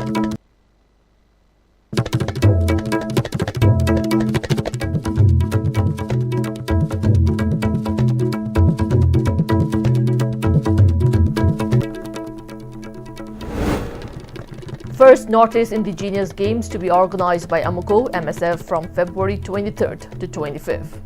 First Northeast Indigenous Games to be organized by Amuko MSF from February 23rd to 25th.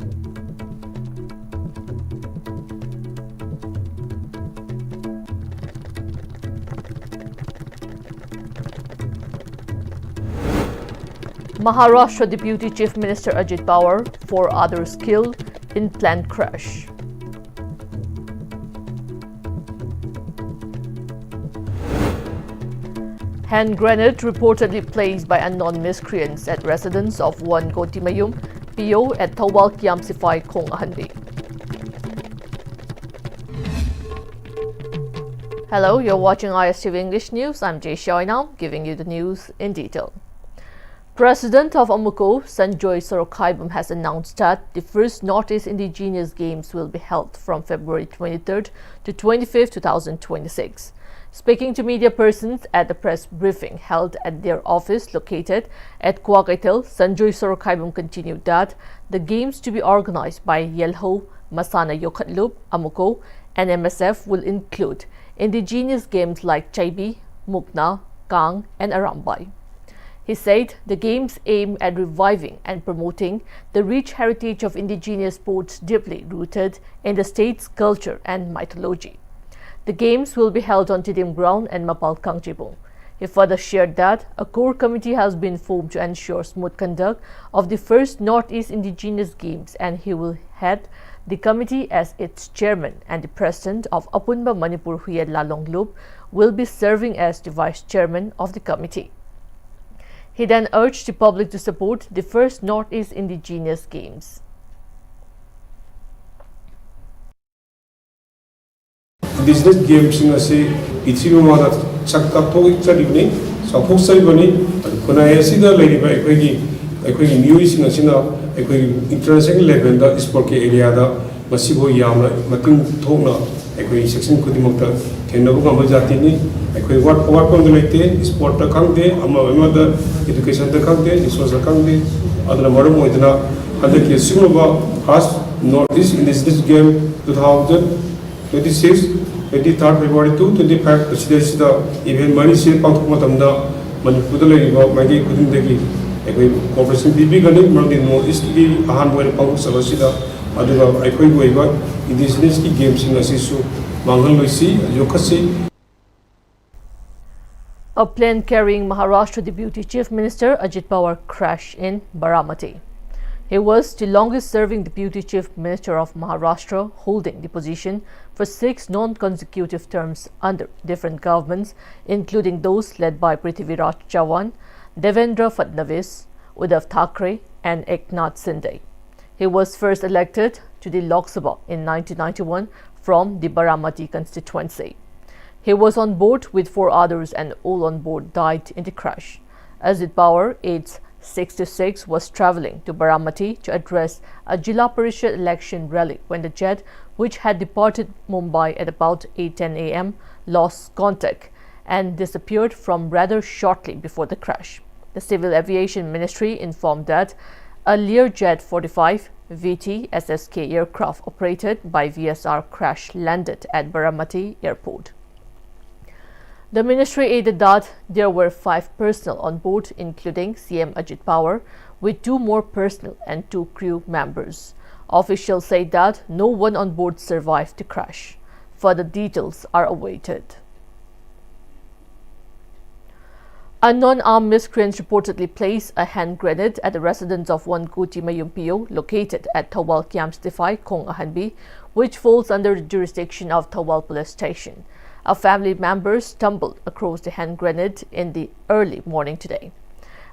Maharashtra Deputy Chief Minister Ajit Pawar, 4 others killed in plane crash. Hand grenade reportedly placed by unknown miscreants at residence of 1 Gotimayum PO at Thawal Pm-Istv Khong Ahanbi. Hello, you're watching ISTV English News. I'm Jay Shoy now, giving you the news in detail. President of Amuko, Sanjoy Sorokaibam, has announced that the first Northeast Indigenous Games will be held from February 23rd to 25th, 2026. Speaking to media persons at the press briefing held at their office located at Kuakaitel, Sanjoy Sorokaibam continued that the games to be organized by Yelho, Masana Yokhatlup, Amuko, and MSF will include indigenous games like Chaibi, Mukna, Kang, and Arambay. He said the games aim at reviving and promoting the rich heritage of indigenous sports deeply rooted in the state's culture and mythology. The games will be held on Tidim Ground and Mapal Kangjibong. He further shared that a core committee has been formed to ensure smooth conduct of the first Northeast Indigenous Games, and he will head the committee as its chairman, and the president of Apunba Manipur Huye Lalonglup will be serving as the vice chairman of the committee. He then urged the public to support the first Northeast Indigenous Games. Indigenous games in the Ichimada Chaka Poik Sadibni, so Posaboni, Kunayasida Lady by Equing news in a Sina, Equing international level, the Sporke area, Masibo Yama, Matin Tona, Equing section Kudimota, Tenabuka Majatini, Equing what Condelate, Sport the Kangde, Amada, Education the Kangde, this was a Kangde, other Maramoidana, Hadaki Sumaba, past Northeast in this game 2026. 23rd February 2, 25 Presidential event Malaysia Pangtok Matamda Manipudale Magi Kudindagi Cooperation Bibigani Martin Northeast Ahanway Pangtok Salasida Aduba Aikoi Waiva Indigenous Games in Asisu Mangalwisi Yokasi. A plane carrying Maharashtra Deputy Chief Minister Ajit Pawar crashed in Baramati. He was the longest-serving Deputy Chief Minister of Maharashtra, holding the position for 6 non-consecutive terms under different governments, including those led by Prithviraj Chavan, Devendra Fadnavis, Uddhav Thackeray, and Eknath Shinde. He was first elected to the Lok Sabha in 1991 from the Baramati constituency. He was on board with 4 others, and all on board died in the crash. Ajit Pawar, aged 66, was travelling to Baramati to address a Jilla Parishad election rally when the jet, which had departed Mumbai at about 8:10 a.m., lost contact and disappeared from rather shortly before the crash. The Civil Aviation Ministry informed that a Learjet 45 VT SSK aircraft operated by VSR crash-landed at Baramati Airport. The ministry added that there were 5 personnel on board, including CM Ajit Pawar, with 2 more personnel and 2 crew members. Officials say that no one on board survived the crash. Further details are awaited. Unknown armed miscreants reportedly placed a hand grenade at the residence of 1 Gotimayum PO located at Thawal Pm-Istv Khong Ahanbi, which falls under the jurisdiction of Thawal Police Station. A family member stumbled across the hand grenade in the early morning today.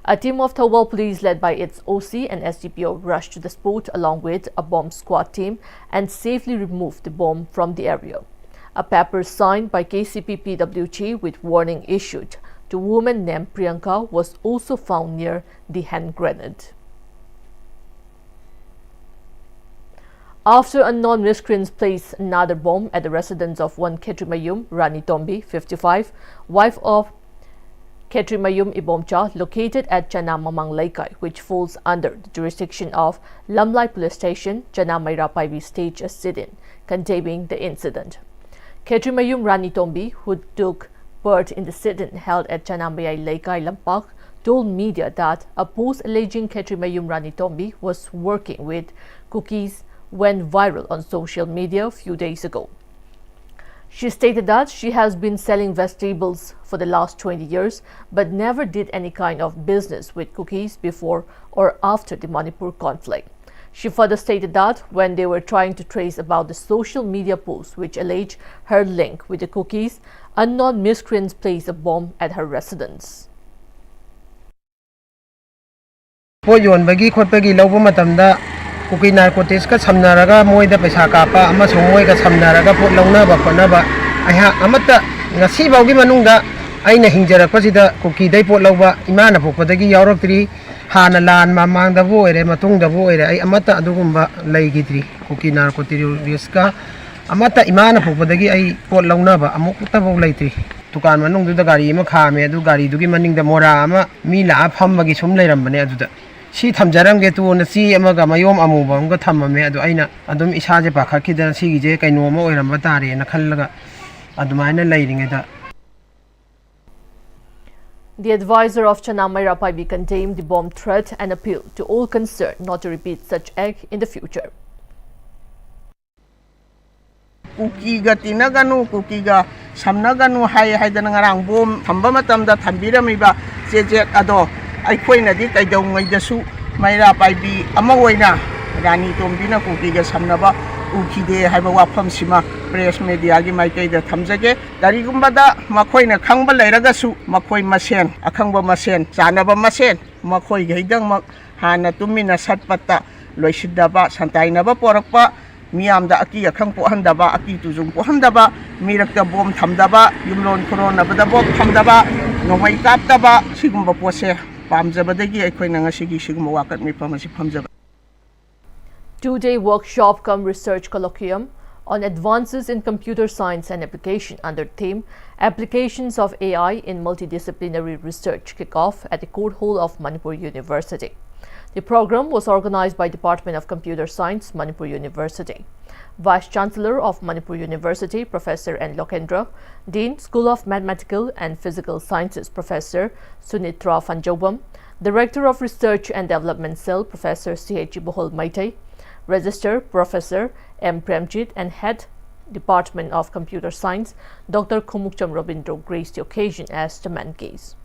A team of Thawal police led by its OC and SDPO rushed to the spot along with a bomb squad team and safely removed the bomb from the area. A paper signed by KCP PWG with warning issued to a woman named Priyanka was also found near the hand grenade. After unknown miscreants placed another bomb at the residence of 1 Ketumayum Rani Tombi, 55, wife of Ketrimayum Ibomcha, located at Chana Mamang Laikai, which falls under the jurisdiction of Lamlai Police Station, Chana Maira Paibi, staged a sit-in condemning the incident. Ketrimayum Rani Tombi, who took part in the sit-in held at Chana Maira Laikai Lampak, told media that a post alleging Ketrimayum Rani Tombi was working with cookies went viral on social media a few days ago. She stated that she has been selling vegetables for the last 20 years but never did any kind of business with cookies before or after the Manipur conflict. She further stated that when they were trying to trace about the social media posts which allege her link with the cookies, unknown miscreants placed a bomb at her residence. Cookie narcotics ka samnaraga moida paisa kapa amasung moi ka samnaraga pot launa ba khonaba aiha amata ngasi baugi manungda aina hingjarakpasida cookie dai pot lauba imana pokpadagi yauraktri hana lan mamang da bo ere matung da bo ere ai amata adugumba laigidri cookie narcotics ka amata imana pokpadagi ai pot launa ba amuk ta bo laitri tukan manung du da gari ma khame adu gari dugi maning da mora ama mi la phambagi sum lairambane aduda si thamjaram ge tu na si amaga mayom amubam ga thammame adu aina adum isaje pakhakidana si ge kaino ma oiramba tare na khallaga adumaina leiringe da. The advisor of Chana Maira Paibi condemned the bomb threat and appealed to all concerned not to repeat such act in the future. Cookie ga tinaganu cookie ga samnaganu hai haidana ngarang bom thamba matamda thambiramiba jeje ado aikoina di kaidau ngai dasu Maira Paibi ama oina Rani Tombina cookie ga samnaba ukide haiba wafam sima press media gi maikai da thamjage darigumbada makoina khangba lairagasu makoi masen akhangba masen chanaba masen makoi gaidang mak hana tumina satpatta loisidaba santainaba porakpa miyamda aki akhang pohandaba aki tujung pohandaba mirakta bom thamdaba yumlon corona bada bom thamdaba nomai kaptaba sigumba pose pamjabadagi aikoina ngasigi sigumba wakat mi pamasi phamjaba. Two-day workshop cum research colloquium on advances in computer science and application under theme Applications of AI in Multidisciplinary Research kick off at the Court Hall of Manipur University. The program was organized by Department of Computer Science, Manipur University. Vice Chancellor of Manipur University, Professor N. Lokendra, Dean, School of Mathematical and Physical Sciences, Professor Sunitra Fanjobam, Director of Research and Development Cell, Professor C.H. Bohol Maitei, Registrar Professor M. Premjit, and Head Department of Computer Science, Dr. Khumukcham Robindro, graced the occasion as the man case.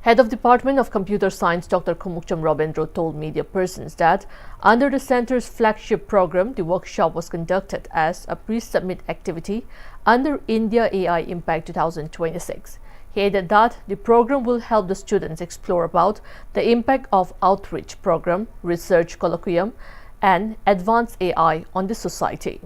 Head of Department of Computer Science, Dr. Khumukcham Robindro, told media persons that under the center's flagship program, the workshop was conducted as a pre-submit activity under India AI Impact 2026. He added that the program will help the students explore about the impact of outreach program, research colloquium, and advanced AI on the society.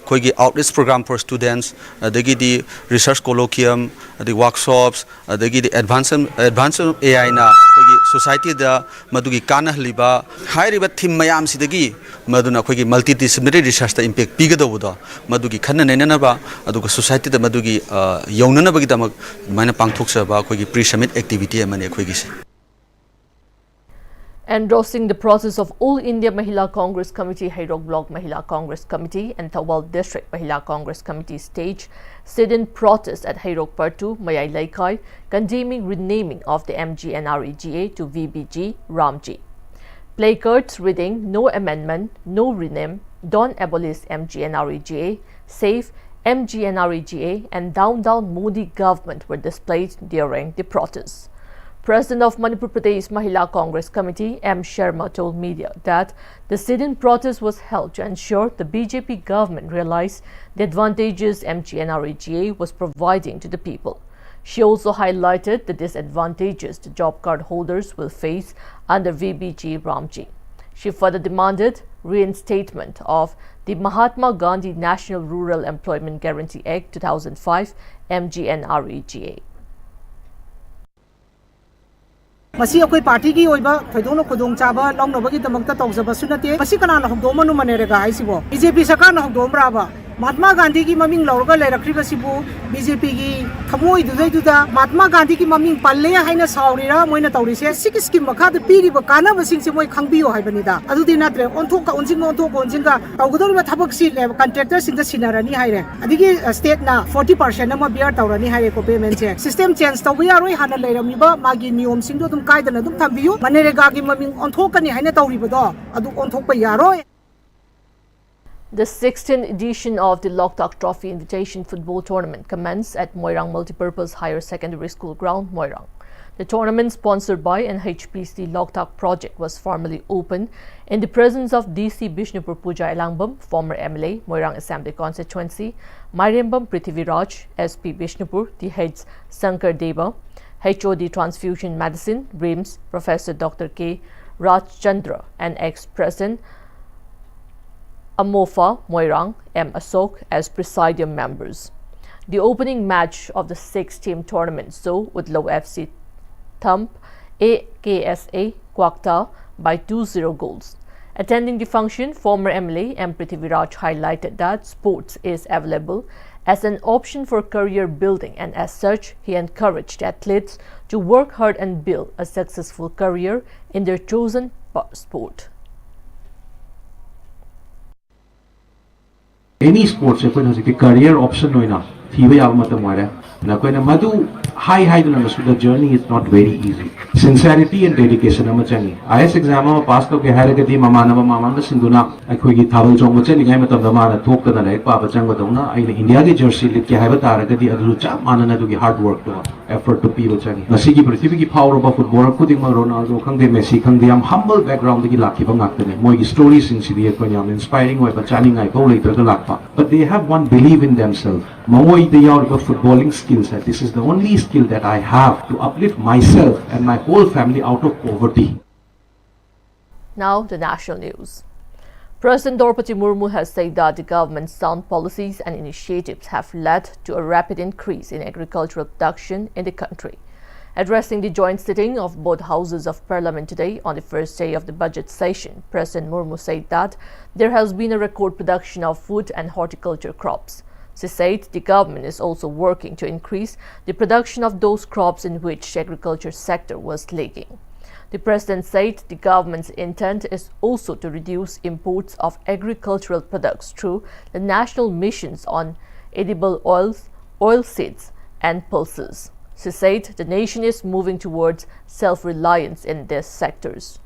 Koigi outreach program for students, the research colloquium, the workshops, the advanced AI na koigi society da madugi kana hliba high riba theme mayam sidagi maduna koigi multidisciplinary research da impact pigadabuda madugi khanna nena ba aduga society da madugi yaunana bagi damak mana pangthoksa ba koigi pre summit activity amane koigi se. Endorsing the process of All India Mahila Congress Committee, Hairok Block Mahila Congress Committee and Thawal District Mahila Congress Committee stage sit-in protest at Hairok Partu, Mayai Laikai, condemning renaming of the MGNREGA to VBG Ramji. Placards reading "No Amendment, No Rename, Don't Abolish MGNREGA, Save MGNREGA" and "Down Down Modi Government" were displayed during the protest. President of Manipur Pradesh Mahila Congress Committee, M. Sharma, told media that the sit-in protest was held to ensure the BJP government realized the advantages MGNREGA was providing to the people. She also highlighted the disadvantages the job card holders will face under VBG Ramji. She further demanded reinstatement of the Mahatma Gandhi National Rural Employment Guarantee Act 2005 MGNREGA. मसी अखोई party की ओइबा थोइदोनो खुदोंग चाबा लौनबगी दमकता तौजबा सुनते मसी कनाना हगदोमनु मनेरेगा हाइसिबो BJP सरकार न हगदोमराबा महात्मा गांधी की ममिंग लौरगा लेरखरिबसिबु BJP की थमोई दुदैदुदा महात्मा गांधी की ममिंग पल्ले हाइना सावरिरा Moina तौरिसे सिक scheme मखाद पीरिबा कानाबसिंगसे मोइ खंगबियो हाइबनिदा अदुदि Natre ओंथोका ओंजिंगा तौगदोरिबा थबकसि contractor सिंदा सिनारनी हाइरे अदिगी state ना 40% अमा बियर तौरनी हाइरे को पेमेंट से सिस्टम चेंज तौबा यारोय हाना लेरमिबा मागी नियम सिंदो दुम कायदना दुम थंबियो मनरेगा की ममिंग ओंथोकनी हाइना तौरिबदो अदु ओंथोकपा यारोय. The 16th edition of the Loktak Trophy Invitation Football Tournament commenced at Moirang Multipurpose Higher Secondary School Ground, Moirang. The tournament, sponsored by NHPC Loktak Project, was formally opened in the presence of DC Bishnupur Puja Elangbam, former MLA, Moirang Assembly Constituency, Mariambam Prithviraj, SP Bishnupur, the heads Sankar Deva, HOD Transfusion Medicine, RIMS, Professor Dr. K. Rajchandra, and ex-President Amofa Moirang M. Asok as presidium members. The opening match of the 6-team tournament saw Udlo FC thump AKSA Kwakta by 2-0 goals. Attending the function, former MLA M. Prithviraj highlighted that sports is available as an option for career building, and as such, he encouraged athletes to work hard and build a successful career in their chosen sport. Any sports a career option the journey is not very easy. Sincerity and dedication IS exam pass Sinduna India jersey hard work effort to power of football Ronaldo Messi humble background stories inspiring but they have one belief in themselves. Footballing skill set. This is the only skill that I have to uplift myself and my whole family out of poverty. Now the national news. President Draupadi Murmu has said that the government's sound policies and initiatives have led to a rapid increase in agricultural production in the country. Addressing the joint sitting of both houses of parliament today on the first day of the budget session, President Murmu said that there has been a record production of food and horticulture crops. She said the government is also working to increase the production of those crops in which the agriculture sector was lagging. The president said the government's intent is also to reduce imports of agricultural products through the national missions on edible oils, oilseeds, and pulses. She said the nation is moving towards self-reliance in these sectors.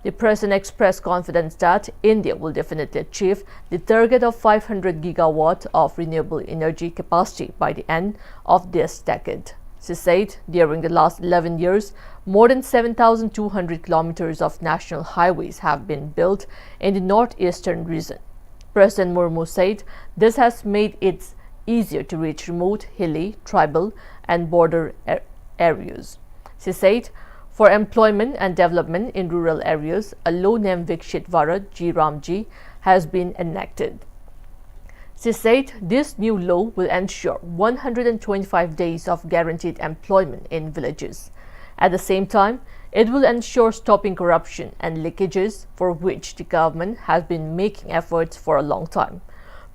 The president expressed confidence that India will definitely achieve the target of 500 gigawatt of renewable energy capacity by the end of this decade. She said during the last 11 years, more than 7,200 kilometers of national highways have been built in the northeastern region. President Murmu said this has made it easier to reach remote, hilly, tribal, and border areas. She said for employment and development in rural areas, a law named Vikshit Bharat Ji Ramji has been enacted. She said this new law will ensure 125 days of guaranteed employment in villages. At the same time, it will ensure stopping corruption and leakages, for which the government has been making efforts for a long time.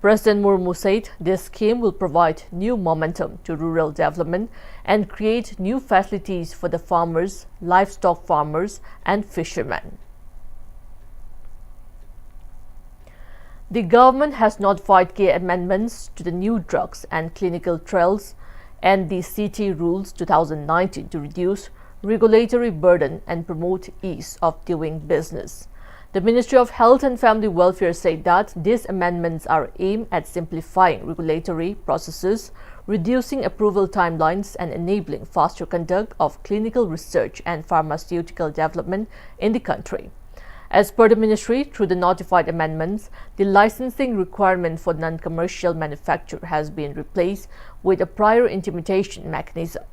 President Murmu said this scheme will provide new momentum to rural development and create new facilities for the farmers, livestock farmers, and fishermen. The government has notified key amendments to the New Drugs and Clinical Trials and the CT Rules 2019 to reduce regulatory burden and promote ease of doing business. The Ministry of Health and Family Welfare said that these amendments are aimed at simplifying regulatory processes, reducing approval timelines, and enabling faster conduct of clinical research and pharmaceutical development in the country. As per the ministry, through the notified amendments, the licensing requirement for non-commercial manufacture has been replaced with a prior intimation mechanism.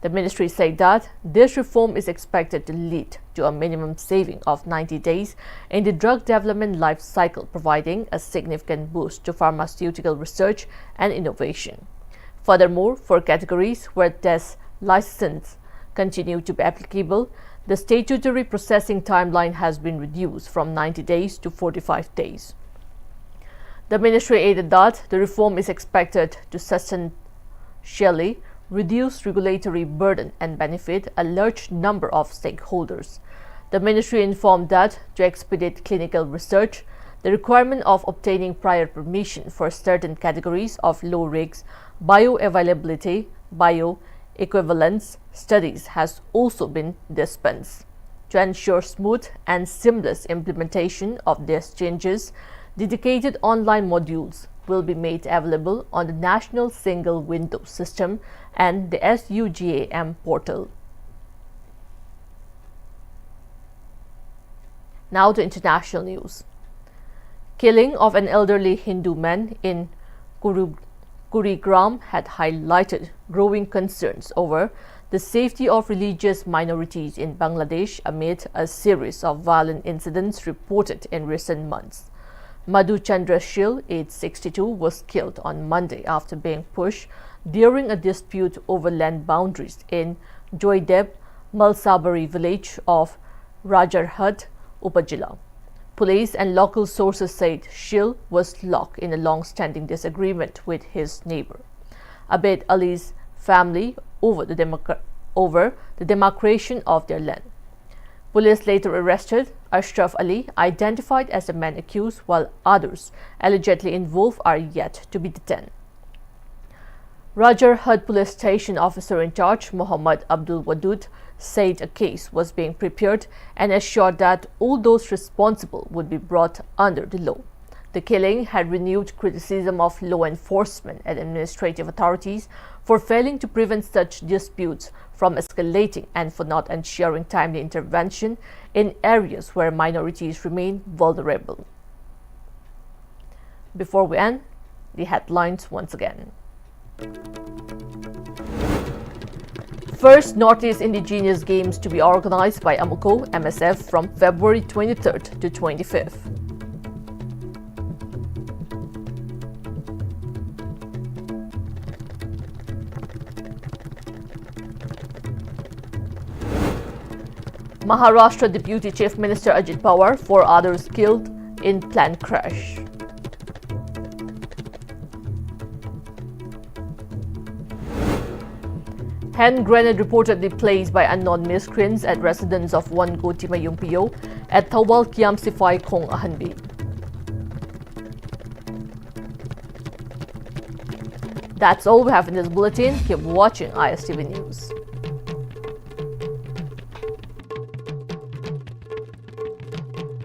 The ministry said that this reform is expected to lead to a minimum saving of 90 days in the drug development life cycle, providing a significant boost to pharmaceutical research and innovation. Furthermore, for categories where test licenses continue to be applicable, the statutory processing timeline has been reduced from 90 days to 45 days. The ministry added that the reform is expected to substantially reduce regulatory burden and benefit a large number of stakeholders. The ministry informed that to expedite clinical research, the requirement of obtaining prior permission for certain categories of low-risk bioavailability, bioequivalence studies has also been dispensed. To ensure smooth and seamless implementation of these changes, dedicated online modules will be made available on the National Single Window System and the SUGAM portal. Now to international news. Killing of an elderly Hindu man in Kurigram had highlighted growing concerns over the safety of religious minorities in Bangladesh amid a series of violent incidents reported in recent months. Madhu Chandra Shil, aged 62, was killed on Monday after being pushed during a dispute over land boundaries in Joydeb, Malsabari village of Rajarhat, Upazila. Police and local sources said Shil was locked in a long-standing disagreement with his neighbor, Abed Ali's family, over the demarcation of their land. Police later arrested Ashraf Ali, identified as the man accused, while others allegedly involved are yet to be detained. Rajarhat police station officer in charge, Muhammad Abdul Wadud, said a case was being prepared and assured that all those responsible would be brought under the law. The killing had renewed criticism of law enforcement and administrative authorities for failing to prevent such disputes from escalating and for not ensuring timely intervention in areas where minorities remain vulnerable. Before we end, the headlines once again. First Northeast Indigenous Games to be organized by Amuko MSF from February 23rd to 25th. Maharashtra Deputy Chief Minister Ajit Pawar, 4 others killed in plane crash. Hand grenade reportedly placed by unknown miscreants at residence of 1 Gotima Yumpio at Thawal Pm-Istv Khong Ahanbi. That's all we have in this bulletin. Keep watching ISTV News.